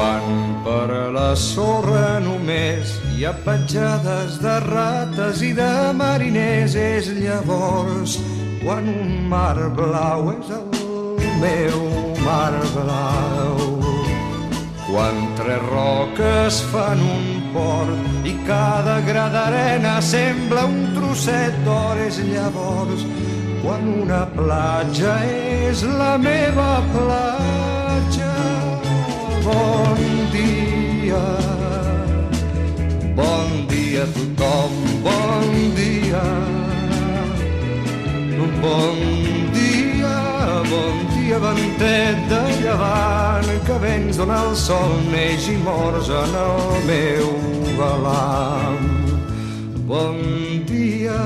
Quan per la sorra només hi ha petjades de rates i de mariners, és llavors quan un mar blau és el meu mar blau. Quan tres roques fan un port i cada gra d'arena sembla un trosset d'or, és llavors quan una platja és la meva platja. Bon dia a tothom, bon dia. Bon dia, ventet de llevant, que vens d'on el sol neix i mors en el meu balam. Bon dia,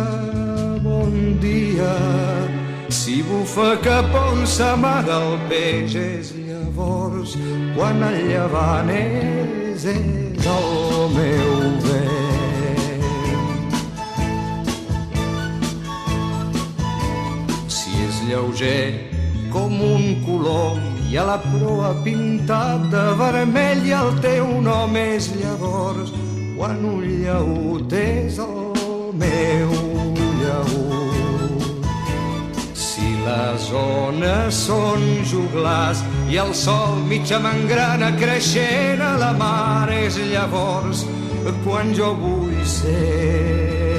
si bufa cap on s'amaga el peix, és llavors quan el llevant és el meu vent. Si és lleuger com un colom i a la proa pintat de vermell i el teu nom, és llavors quan un llaüt és el meu llaüt. Si les ones són joglars i el sol mitja mangrana creixent a la mar, és llavors quan jo vull ser